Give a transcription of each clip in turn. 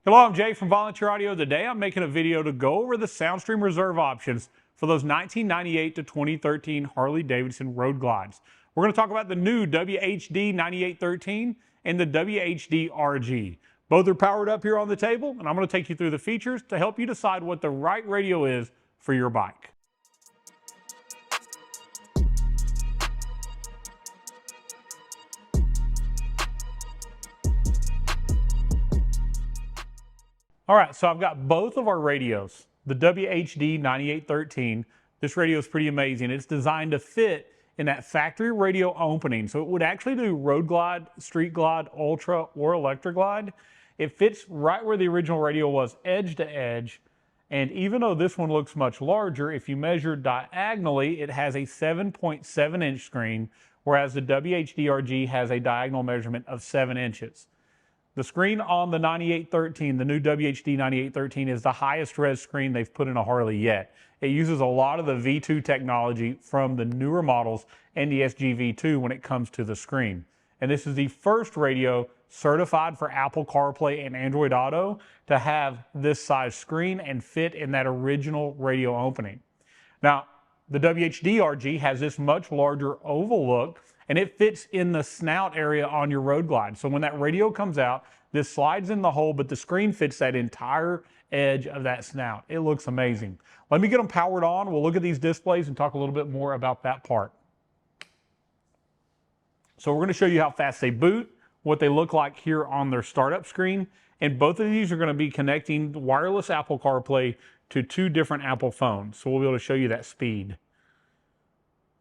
Hello, I'm Jay from Volunteer Audio. Today I'm making a video to go over the Soundstream Reserve options for those 1998 to 2013 Harley-Davidson Road Glides. We're going to talk about the new WHD9813 and the WHD.RG. Both are powered up here on the table, and I'm going to take you through the features to help you decide what the right radio is for your bike. All right, so I've got both of our radios. The WHD9813, this radio is pretty amazing. It's designed to fit in that factory radio opening. So it would actually do road glide, street glide, ultra, or electric glide. It fits right where the original radio was, edge to edge. And even though this one looks much larger, if you measure diagonally, it has a 7.7-inch screen, whereas the WHD.RG has a diagonal measurement of 7 inches. The screen on the 9813, the new WHD9813, is the highest res screen they've put in a Harley yet. It uses a lot of the V2 technology from the newer models and the SG V2 when it comes to the screen. And this is the first radio certified for Apple CarPlay and Android Auto to have this size screen and fit in that original radio opening. Now, the WHD.RG has this much larger oval look, and it fits in the snout area on your road glide. So when that radio comes out, this slides in the hole, but the screen fits that entire edge of that snout. It looks amazing. Let me get them powered on. We'll look at these displays and talk a little bit more about that part. So we're going to show you how fast they boot, what they look like here on their startup screen, and both of these are going to be connecting wireless Apple CarPlay to 2 different Apple phones. So we'll be able to show you that speed.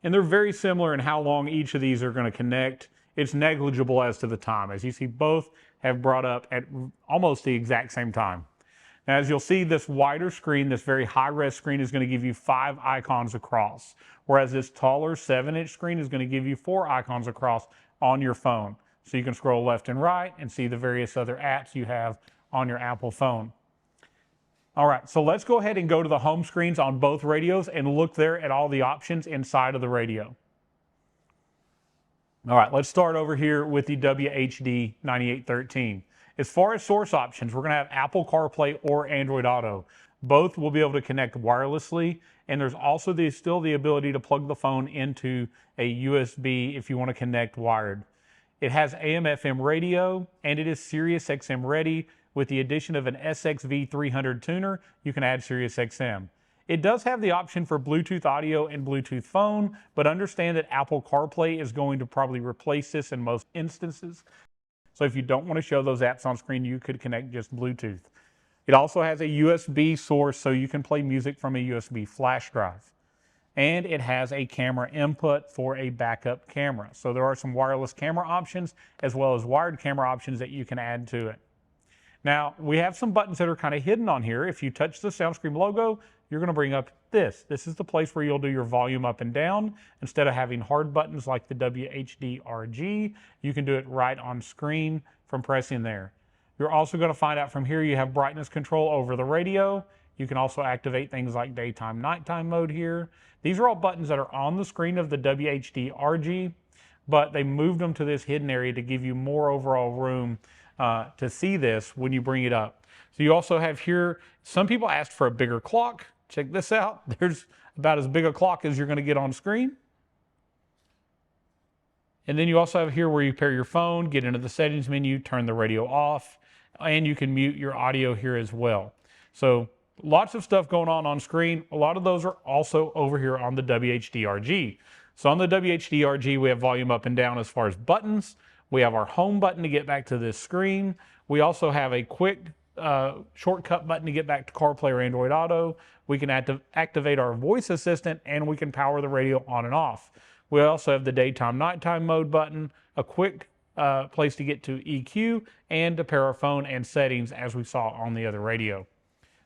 And they're very similar in how long each of these are going to connect. It's negligible as to the time. As you see, both have brought up at almost the exact same time. Now, as you'll see, this wider screen, this very high-res screen, is going to give you 5 icons across, whereas this taller 7-inch screen is going to give you 4 icons across on your phone. So you can scroll left and right and see the various other apps you have on your Apple phone. All right, so let's go ahead and go to the home screens on both radios and look there at all the options inside of the radio. All right, let's start over here with the WHD9813. As far as source options, we're going to have Apple CarPlay or Android Auto. Both will be able to connect wirelessly, and there's also still the ability to plug the phone into a USB if you want to connect wired. It has AM/FM radio, and it is Sirius XM ready. With the addition of an SXV300 tuner, you can add Sirius XM. It does have the option for Bluetooth audio and Bluetooth phone, but understand that Apple CarPlay is going to probably replace this in most instances. So if you don't want to show those apps on screen, you could connect just Bluetooth. It also has a USB source, so you can play music from a USB flash drive. And it has a camera input for a backup camera. So there are some wireless camera options as well as wired camera options that you can add to it. Now, we have some buttons that are kind of hidden on here. If you touch the Soundstream logo, you're going to bring up this. This is the place where you'll do your volume up and down. Instead of having hard buttons like the WHD.RG, you can do it right on screen from pressing there. You're also going to find out from here you have brightness control over the radio. You can also activate things like daytime, nighttime mode here. These are all buttons that are on the screen of the WHD.RG, but they moved them to this hidden area to give you more overall room to see this when you bring it up. So you also have here, some people asked for a bigger clock. Check this out. There's about as big a clock as you're going to get on screen. And then you also have here where you pair your phone, get into the settings menu, turn the radio off, and you can mute your audio here as well. So lots of stuff going on screen. A lot of those are also over here on the WHD.RG. So on the WHD.RG, we have volume up and down as far as buttons. We have our home button to get back to this screen. We also have a quick shortcut button to get back to CarPlay or Android Auto. We can activate our voice assistant, and we can power the radio on and off. We also have the daytime, nighttime mode button, a quick place to get to EQ, and to pair our phone and settings as we saw on the other radio.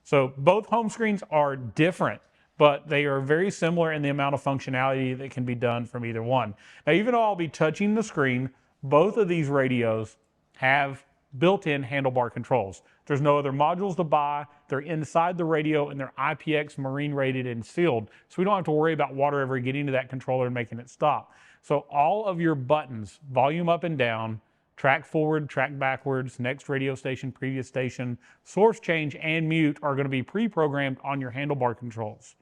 So both home screens are different, but they are very similar in the amount of functionality that can be done from either one. Now, even though I'll be touching the screen, both of these radios have built-in handlebar controls. There's no other modules to buy. They're inside the radio, and they're IPX marine rated and sealed. So we don't have to worry about water ever getting to that controller and making it stop. So all of your buttons, volume up and down, track forward, track backwards, next radio station, previous station, source change, and mute are going to be pre-programmed on your handlebar controls.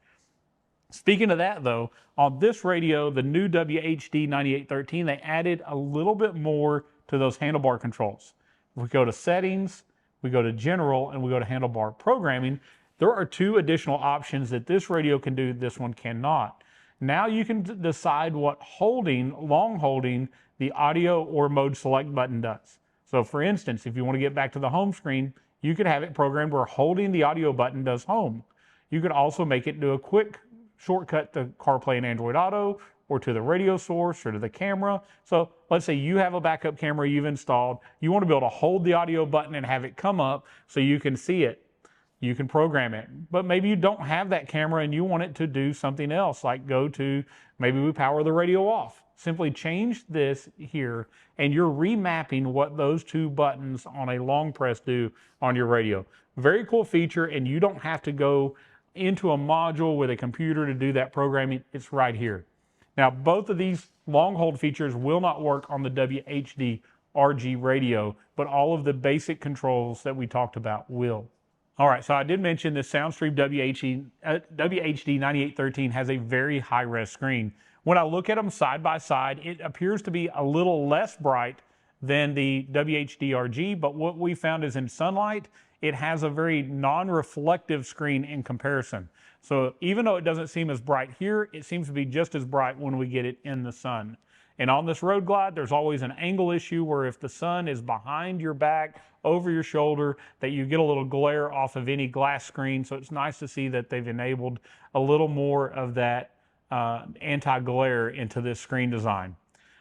Speaking of that though, on this radio, the new WHD9813, they added a little bit more to those handlebar controls. If we go to settings, we go to general, and we go to handlebar programming, there are two additional options that this radio can do, this one cannot. Now you can decide what long holding the audio or mode select button does. So for instance, if you want to get back to the home screen, you could have it programmed where holding the audio button does home. You could also make it do a quick shortcut to CarPlay and Android Auto, or to the radio source, or to the camera. So let's say you have a backup camera you've installed. You want to be able to hold the audio button and have it come up so you can see it. You can program it. But maybe you don't have that camera and you want it to do something else, like maybe we power the radio off. Simply change this here and you're remapping what those two buttons on a long press do on your radio. Very cool feature, and you don't have to go into a module with a computer to do that programming. It's right here. Now, both of these long hold features will not work on the WHD.RG radio, but all of the basic controls that we talked about will. All right, so I did mention this Soundstream WHD9813 has a very high-res screen. When I look at them side by side, it appears to be a little less bright than the WHD.RG, but what we found is in sunlight, it has a very non-reflective screen in comparison. So even though it doesn't seem as bright here, it seems to be just as bright when we get it in the sun. And on this Road Glide, there's always an angle issue where if the sun is behind your back, over your shoulder, that you get a little glare off of any glass screen. So it's nice to see that they've enabled a little more of that anti-glare into this screen design.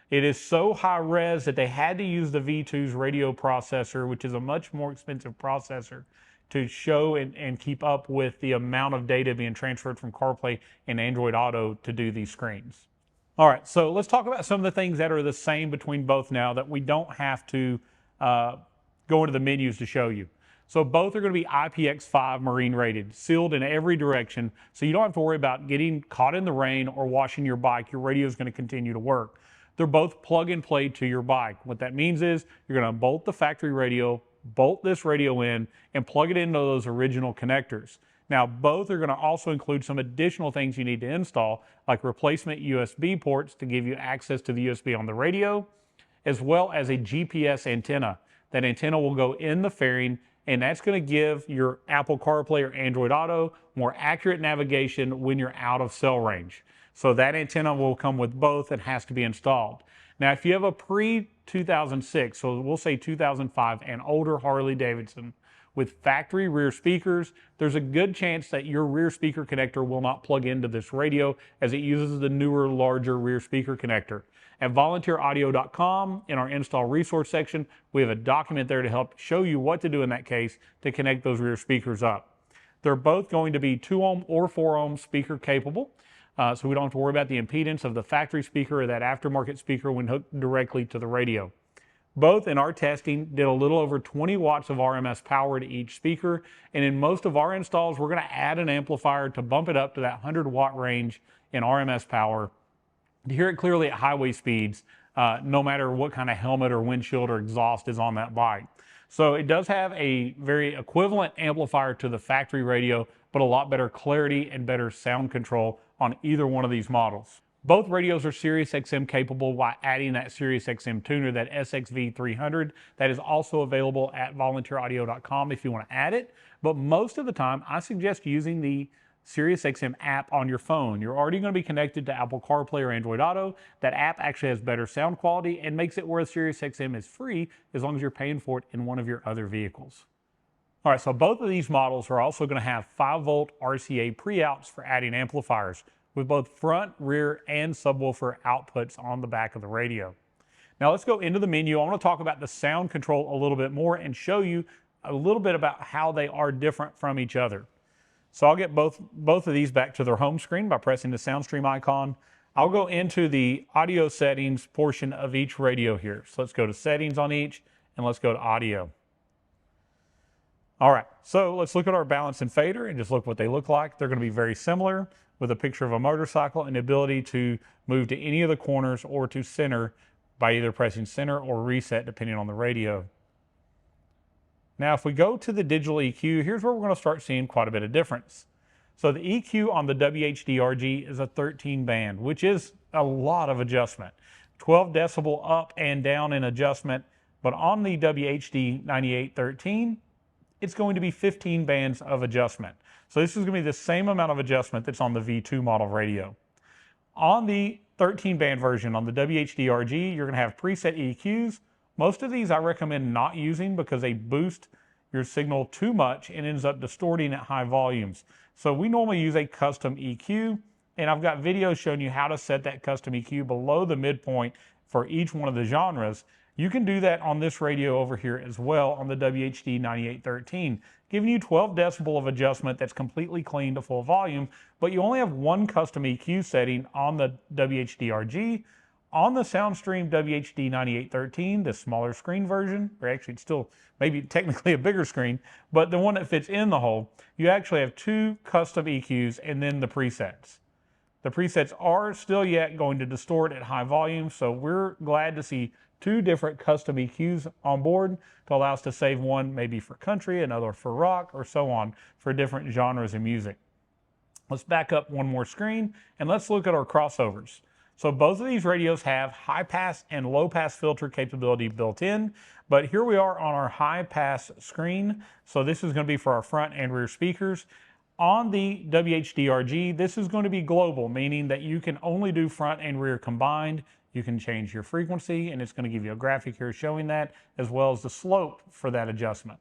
It is so high res that they had to use the V2's radio processor, which is a much more expensive processor, to show and keep up with the amount of data being transferred from CarPlay and Android Auto to do these screens. All right, so let's talk about some of the things that are the same between both now that we don't have to go into the menus to show you. So both are going to be IPX5 marine rated, sealed in every direction, so you don't have to worry about getting caught in the rain or washing your bike. Your radio is going to continue to work. They're both plug and play to your bike. What that means is you're going to bolt the factory radio, bolt this radio in, and plug it into those original connectors. Now, both are going to also include some additional things you need to install, like replacement USB ports to give you access to the USB on the radio, as well as a GPS antenna. That antenna will go in the fairing, and that's going to give your Apple CarPlay or Android Auto more accurate navigation when you're out of cell range. So that antenna will come with both and has to be installed. Now, if you have a pre-2006, so we'll say 2005 and older Harley-Davidson with factory rear speakers, there's a good chance that your rear speaker connector will not plug into this radio, as it uses the newer, larger rear speaker connector. At volunteeraudio.com, in our install resource section, we have a document there to help show you what to do in that case to connect those rear speakers up. They're both going to be 2 ohm or 4 ohm speaker capable. So we don't have to worry about the impedance of the factory speaker or that aftermarket speaker when hooked directly to the radio. Both in our testing did a little over 20 watts of RMS power to each speaker, and in most of our installs we're going to add an amplifier to bump it up to that 100 watt range in RMS power to hear it clearly at highway speeds, no matter what kind of helmet or windshield or exhaust is on that bike. So it does have a very equivalent amplifier to the factory radio, but a lot better clarity and better sound control on either one of these models. Both radios are Sirius XM capable by adding that Sirius XM tuner, that SXV300. That is also available at volunteeraudio.com if you want to add it. But most of the time, I suggest using the Sirius XM app on your phone. You're already going to be connected to Apple CarPlay or Android Auto. That app actually has better sound quality and makes it where Sirius XM is free as long as you're paying for it in one of your other vehicles. All right, so both of these models are also going to have 5-volt RCA pre-outs for adding amplifiers, with both front, rear, and subwoofer outputs on the back of the radio. Now let's go into the menu. I want to talk about the sound control a little bit more and show you a little bit about how they are different from each other. So I'll get both of these back to their home screen by pressing the Soundstream icon. I'll go into the audio settings portion of each radio here. So let's go to settings on each, and let's go to audio. All right, so let's look at our balance and fader and just look what they look like. They're going to be very similar, with a picture of a motorcycle and the ability to move to any of the corners or to center by either pressing center or reset depending on the radio. Now if we go to the digital EQ, here's where we're going to start seeing quite a bit of difference. So the EQ on the WHD.RG is a 13 band, which is a lot of adjustment. 12 decibel up and down in adjustment, but on the WHD9813, it's going to be 15 bands of adjustment. So this is going to be the same amount of adjustment that's on the V2 model radio. On the 13 band version on the WHD.RG, you're going to have preset EQs. Most of these I recommend not using because they boost your signal too much and ends up distorting at high volumes. So we normally use a custom EQ, and I've got videos showing you how to set that custom EQ below the midpoint for each one of the genres. You can do that on this radio over here as well on the WHD9813, giving you 12 decibel of adjustment that's completely clean to full volume, but you only have one custom EQ setting on the WHD.RG. On the Soundstream WHD9813, the smaller screen version, or actually it's still maybe technically a bigger screen, but the one that fits in the hole, you actually have two custom EQs and then the presets. The presets are still yet going to distort at high volume, so we're glad to see two different custom EQs on board to allow us to save one maybe for country, another for rock, or so on for different genres of music. Let's back up one more screen and let's look at our crossovers. So both of these radios have high pass and low pass filter capability built in, but here we are on our high pass screen. So this is going to be for our front and rear speakers. On the WHD.RG, this is going to be global, meaning that you can only do front and rear combined. You can change your frequency, and it's going to give you a graphic here showing that, as well as the slope for that adjustment.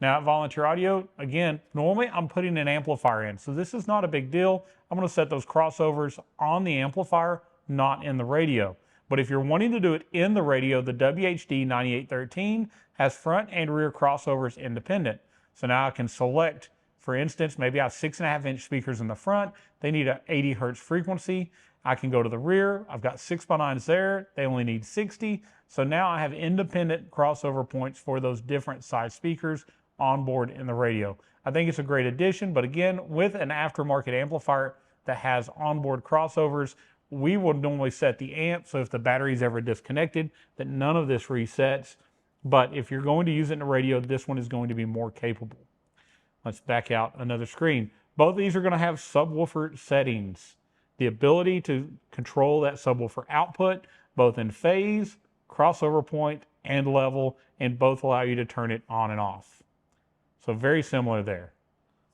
Now at Volunteer Audio, again, normally I'm putting an amplifier in, so this is not a big deal. I'm going to set those crossovers on the amplifier, not in the radio. But if you're wanting to do it in the radio, the WHD9813 has front and rear crossovers independent. So now I can select, for instance, maybe I have 6.5-inch speakers in the front. They need an 80 hertz frequency. I can go to the rear. I've got 6x9s there. They only need 60. So now I have independent crossover points for those different size speakers on board in the radio. I think it's a great addition, but again, with an aftermarket amplifier that has onboard crossovers, we would normally set the amp, so if the battery is ever disconnected, that none of this resets. But if you're going to use it in a radio, this one is going to be more capable. Let's back out another screen. Both of these are going to have subwoofer settings. The ability to control that subwoofer output, both in phase, crossover point, and level, and both allow you to turn it on and off. So very similar there.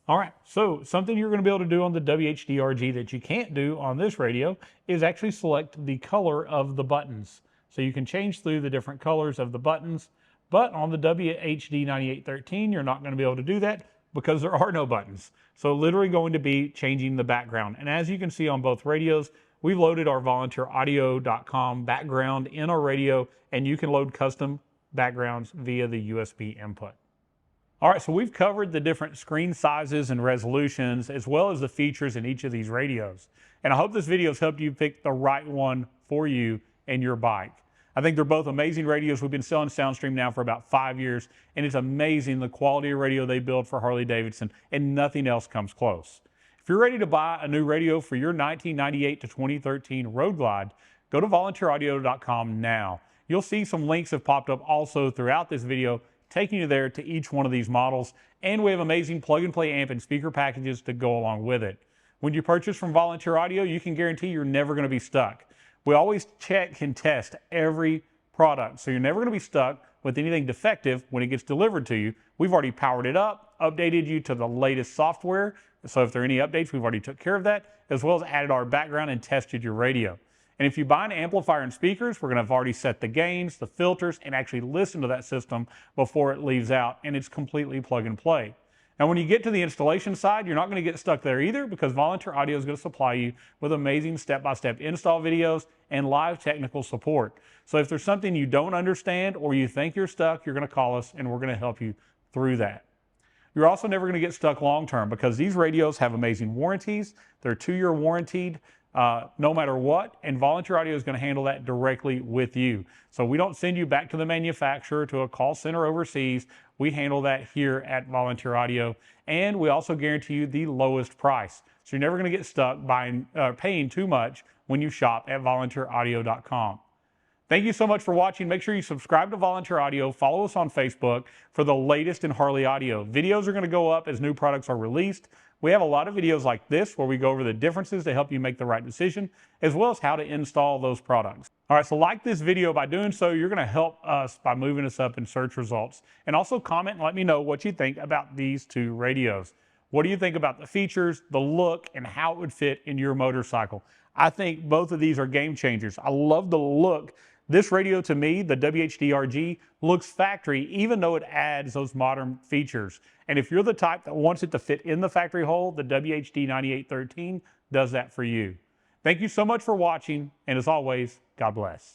All right, so something you're going to be able to do on the WHD.RG that you can't do on this radio is actually select the color of the buttons. So you can change through the different colors of the buttons, but on the WHD9813, you're not going to be able to do that because there are no buttons. So literally going to be changing the background. And as you can see on both radios, we've loaded our volunteeraudio.com background in our radio, and you can load custom backgrounds via the USB input. All right, so we've covered the different screen sizes and resolutions, as well as the features in each of these radios. And I hope this video has helped you pick the right one for you and your bike. I think they're both amazing radios. We've been selling Soundstream now for about 5 years, and it's amazing the quality of radio they build for Harley-Davidson, and nothing else comes close. If you're ready to buy a new radio for your 1998 to 2013 Road Glide, go to volunteeraudio.com now. You'll see some links have popped up also throughout this video, taking you there to each one of these models, and we have amazing plug-and-play amp and speaker packages to go along with it. When you purchase from Volunteer Audio, you can guarantee you're never going to be stuck. We always check and test every product, so you're never going to be stuck with anything defective when it gets delivered to you. We've already powered it up, updated you to the latest software, so if there are any updates, we've already took care of that, as well as added our background and tested your radio. And if you buy an amplifier and speakers, we're going to have already set the gains, the filters, and actually listen to that system before it leaves out, and it's completely plug and play. Now, when you get to the installation side, you're not going to get stuck there either, because Volunteer Audio is going to supply you with amazing step-by-step install videos and live technical support. So if there's something you don't understand or you think you're stuck, you're going to call us and we're going to help you through that. You're also never going to get stuck long-term, because these radios have amazing warranties. They're 2-year warranted. No matter what, and Volunteer Audio is going to handle that directly with you. So we don't send you back to the manufacturer to a call center overseas. We handle that here at Volunteer Audio, and we also guarantee you the lowest price. So you're never going to get stuck buying, paying too much when you shop at volunteeraudio.com. Thank you so much for watching. Make sure you subscribe to Volunteer Audio. Follow us on Facebook for the latest in Harley audio. Videos are going to go up as new products are released. We have a lot of videos like this where we go over the differences to help you make the right decision, as well as how to install those products. All right, so like this video. By doing so, you're going to help us by moving us up in search results. And also comment and let me know what you think about these two radios. What do you think about the features, the look, and how it would fit in your motorcycle? I think both of these are game changers. I love the look. This radio, to me, the WHD.RG, looks factory, even though it adds those modern features. And if you're the type that wants it to fit in the factory hole, the WHD9813 does that for you. Thank you so much for watching, and as always, God bless.